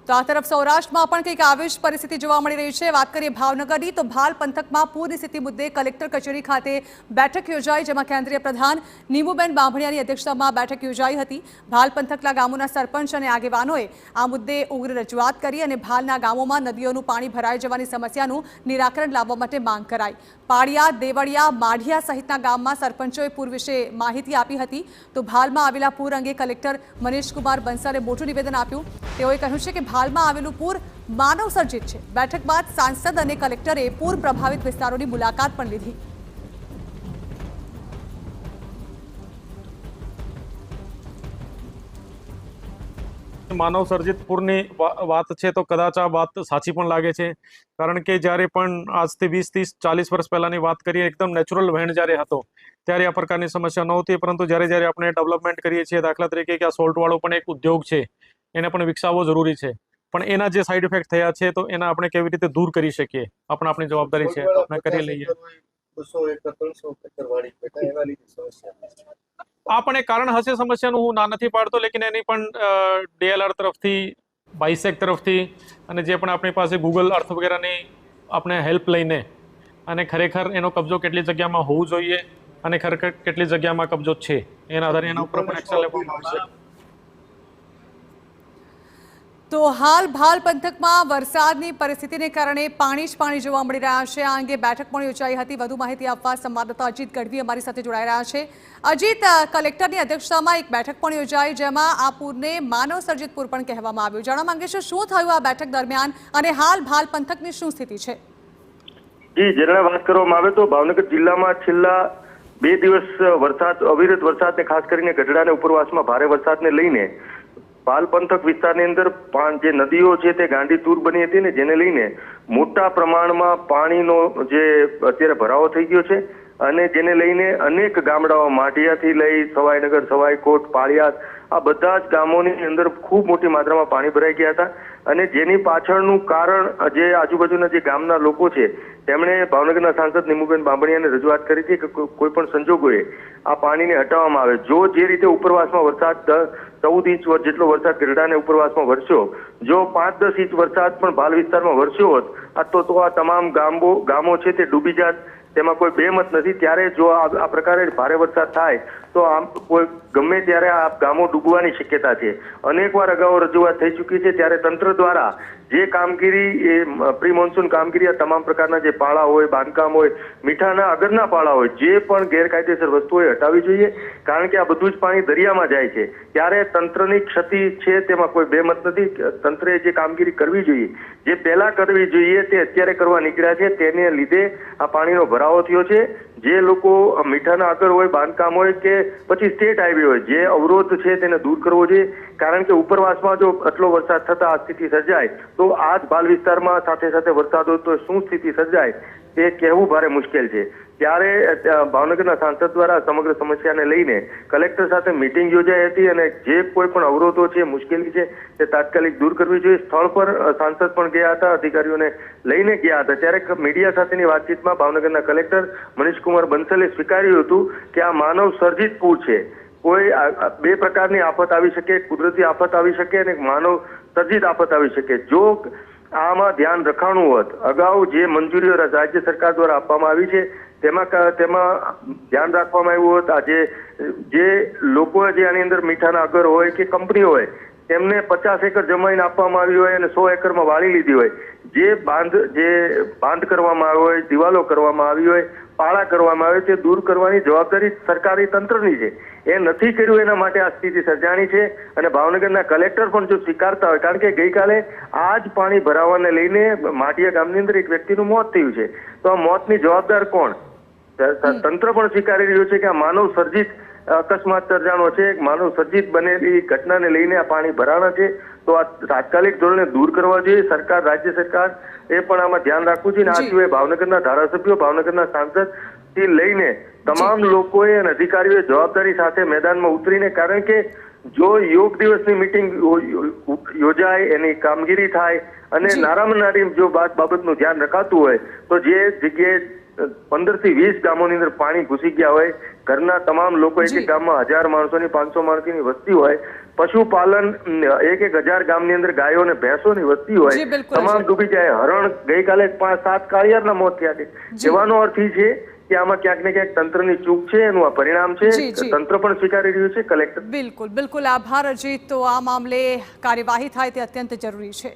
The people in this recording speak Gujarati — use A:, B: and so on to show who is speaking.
A: તો આ તરફ સૌરાષ્ટ્રમાં પણ કંઈક આવી જ પરિસ્થિતિ જોવા મળી રહી છે। વાત કરીએ ભાવનગરની, તો ભાલ પંથકમાં પૂરની સ્થિતિ મુદ્દે કલેક્ટર કચેરી ખાતે બેઠક યોજાઈ, જેમાં કેન્દ્રીય પ્રધાન નીમુબેન બાંભણિયાની અધ્યક્ષતામાં બેઠક યોજાઈ હતી। ભાલ પંથકના ગામોના સરપંચ અને આગેવાનોએ આ મુદ્દે ઉગ્ર રજૂઆત કરી અને ભાલના ગામોમાં નદીઓનું પાણી ભરાઈ જવાની સમસ્યાનું નિરાકરણ લાવવા માટે માંગ કરાઈ। પાળિયા, દેવળિયા, માઢિયા સહિતના ગામમાં સરપંચોએ પૂર વિશે માહિતી આપી હતી। તો ભાલમાં આવેલા પૂર અંગે કલેક્ટર મનીષકુમાર બંસલે મોટું નિવેદન આપ્યું। તેઓએ કહ્યું છે કે ભાલમાં આવેલું પૂર માનવ સર્જિત છે। બેઠક બાદ સાંસદ અને કલેક્ટરે પૂર પ્રભાવિત વિસ્તારોની મુલાકાત પણ લીધી।
B: માનવ સર્જિત પૂરની વાત છે તો કદાચ આ વાત સાચી પણ લાગે છે, કારણ કે જ્યારે પણ આજથી 20-30-40 વર્ષ પહેલાની વાત કરીએ, એકદમ નેચરલ વહેણ જ્યારે હતો ત્યારે આ પ્રકારની સમસ્યા નહોતી। પરંતુ જ્યારે આપણે ડેવલપમેન્ટ કરીએ છીએ, દાખલા તરીકે કે આ સોલ્ટવાળો પણ એક ઉદ્યોગ છે, એને પણ વિકસાવવો જરૂરી છે, પણ એના જે સાઈડ ઇફેક્ટ થયા છે તો એના આપણે કેવી રીતે દૂર કરી શકીએ, આપણી જવાબદારી છે, આપણે કરી લઈએ। આ પણ એક કારણ હશે સમસ્યાનું, હું ના નથી પાડતો, લેકિન એની પણ DLR તરફથી, બાયસેક તરફથી અને જે પણ આપણી પાસે ગૂગલ અર્થ વગેરેની આપણે હેલ્પ લઈને અને ખરેખર એનો કબજો કેટલી જગ્યામાં હોવું જોઈએ અને ખરેખર કેટલી જગ્યામાં કબજો છે એના આધારે એના ઉપર પણ એક્શન લેવામાં આવશે।
A: તો હાલ ભાલ પંથકમાં વરસાદની પરિસ્થિતિને કારણે પાણી જ પાણી જોવા મળી રહ્યા છે। આ અંગે બેઠક પણ યોજાઈ હતી। વધુ માહિતી આપવા સંવાદદાતા અજીત ગઢવી અમારી સાથે જોડાઈ રહ્યા છે। અજીત, કલેક્ટરની અધ્યક્ષતામાં એક બેઠક પણ યોજાઈ, જેમાં આ પૂરને માનવ સર્જિત પૂર પણ કહેવામાં આવ્યું। જાણવા માંગે છે શું થયું આ બેઠક દરમિયાન અને હાલ ભાલ પંથકની શું સ્થિતિ છે?
C: જી, જેને વાત કરવામાં આવે તો ભાવનગર જિલ્લામાં છેલ્લા 2 દિવસ વરસાદ, અવિરત વરસાદને ખાસ કરીને ગઢડા અને ઉપરવાસમાં ભારે વરસાદને લઈને ભાલ પંથક વિસ્તારની અંદર જે નદીઓ છે તે ગાંડીતુર બની હતી ને જેને લઈને મોટા પ્રમાણમાં પાણીનો જે અત્યારે ભરાવો થઈ ગયો છે અને જેને લઈને અનેક ગામડાઓ માઢિયાથી લઈ સવાઈનગર, સવાઈકોટ, પાળિયાદ આ બધા જ ગામોની અંદર ખૂબ મોટી માત્રામાં પાણી ભરાઈ ગયા હતા અને જેની પાછળનું કારણ જે આજુબાજુના જે ગામના લોકો છે તેમણે ભાવનગરના સાંસદ નીમુબેન બાંભણિયાને રજૂઆત કરી હતી કે કોઈ પણ સંજોગોએ આ પાણીને હટાવવામાં આવે। જો જે રીતે ઉપરવાસમાં વરસાદ 14 ઇંચ જેટલો વરસાદ ગઢડા અને ઉપરવાસમાં વરસ્યો, જો 5-10 ઇંચ વરસાદ પણ ભાલ વિસ્તારમાં વરસ્યો હોત તો આ તમામ ગામો છે તે ડૂબી જાત, તેમાં કોઈ બેમત નથી। ત્યારે જો આ પ્રકારે ભારે વરસાદ થાય તો આમ કોઈ ગમે ત્યારે આ ગામો ડૂબવાની શક્યતા છે। અનેકવાર અગાઉ રજૂઆત થઈ ચૂકી છે, ત્યારે તંત્ર દ્વારા જે કામગીરી એ પ્રી મોન્સૂન કામગીરી આ તમામ પ્રકારના જે પાળા હોય, બાંધકામ હોય, મીઠાના અગરના પાળા હોય, જે પણ ગેરકાયદેસર વસ્તુઓ હટાવવી જોઈએ, કારણ કે આ બધું જ પાણી દરિયામાં જાય છે। ત્યારે તંત્રની ક્ષતિ છે તેમાં કોઈ બેમત નથી। તંત્રે જે કામગીરી કરવી જોઈએ, જે પહેલા કરવી જોઈએ તે અત્યારે કરવા નીકળ્યા છે, તેને લીધે આ પાણીનો ભરાવો થયો છે। જે લોકો મીઠાના અગર હોય, બાંધકામ હોય કે પછી સ્ટેટ હાઈવે હોય, જે અવરોધ છે તેને દૂર કરવો જોઈએ, કારણ કે ઉપરવાસમાં જો આટલો વરસાદ થતા આ સ્થિતિ સર્જાય તો આ જ ભાલ વિસ્તારમાં સાથે સાથે વરસાદ હોય તો શું સ્થિતિ સર્જાય તે કહેવું ભારે મુશ્કેલ છે। ત્યારે ભાવનગરના સાંસદ દ્વારા સમગ્ર સમસ્યાને લઈને કલેક્ટર સાથે મીટિંગ યોજાઈ હતી અને જે કોઈ પણ અવરોધો છે, મુશ્કેલી છે તે તાત્કાલિક દૂર કરવી જોઈએ। સ્થળ પર સાંસદ પણ ગયા હતા, અધિકારીઓને લઈને ગયા હતા। ત્યારે મીડિયા સાથેની વાતચીતમાં ભાવનગરના કલેક્ટર મનીષકુમાર બંસલે સ્વીકાર્યું હતું કે આ માનવ સર્જિત પૂર છે। કોઈ 2 પ્રકારની આફત આવી શકે, કુદરતી આફત આવી શકે અને માનવ સર્જિત આફત આવી શકે। જો આમાં ધ્યાન રખાણું હોત, અગાઉ જે મંજૂરીઓ રાજ્ય સરકાર દ્વારા આપવામાં આવી છે તેમાં ધ્યાન રાખવામાં આવ્યું હોત, આજે જે લોકો જે આની અંદર મીઠાના અગર હોય કે કંપની હોય તેમને 50 એકર જમીન આપવામાં આવી હોય અને 100 એકરમાં વાળી લીધી હોય, જે બાંધ કરવામાં આવ્યો હોય, દિવાલો કરવામાં આવી હોય, પાળા કરવામાં આવે તે દૂર કરવાની જવાબદારી સરકારી તંત્રની છે। એ નથી કર્યું, એના માટે આ સ્થિતિ સર્જાણી છે અને ભાવનગરના કલેક્ટર પણ જો સ્વીકારતા હોય, કારણ કે ગઈકાલે આ જ પાણી ભરાવાને લઈને માઢિયા ગામની અંદર એક વ્યક્તિનું મોત થયું છે, તો આ મોતની જવાબદાર કોણ? તંત્ર પણ સ્વીકારી રહ્યું છે કે આ માનવ સર્જિત અકસ્માત સર્જાણો છે, માનવ સર્જિત બનેલી ઘટનાને લઈને આ પાણી ભરાણા છે, તો આ તાત્કાલિક ધોરણે દૂર કરવા જોઈએ। સરકાર, રાજ્ય સરકાર એ પણ આમાં ધ્યાન રાખવું જોઈએ। આ સિવાય ભાવનગરના ધારાસભ્યો, ભાવનગરના સાંસદ થી લઈને તમામ લોકોએ અને અધિકારીઓએ જવાબદારી સાથે મેદાનમાં ઉતરીને, કારણ કે જો યોગ દિવસની મીટિંગ યોજાય, એની કામગીરી થાય અને નારામાં નારી જો બાબતનું ધ્યાન રખાતું હોય તો જે જગ્યાએ 15 થી 20 ગામોની અંદર પાણી ઘૂસી ગયા હોય, ઘરના તમામ લોકો એક ગામમાં 1000 માણસોની, 500 માણસોની વસ્તી હોય, પશુપાલન 1,000 ગામની અંદર ગાયો અને ભેંસોની વસ્તી
A: જી,
C: હોય
A: બિલકુલ,
C: તમામ
A: જી.
C: ડૂબી જાય. હરણ ગઈકાલે 5-7 કાળિયારના મોત થયા છે. કહેવાનો અર્થ એ છે કે આમાં ક્યાંક ને ક્યાંક તંત્રની ચૂક છે, એનું આ પરિણામ છે.
A: જી, જી.
C: તંત્ર પણ સ્વીકારી રહ્યું છે, કલેક્ટર.
A: બિલકુલ બિલકુલ આભાર અજીત. તો આ મામલે કાર્યવાહી થાય તે અત્યંત જરૂરી છે.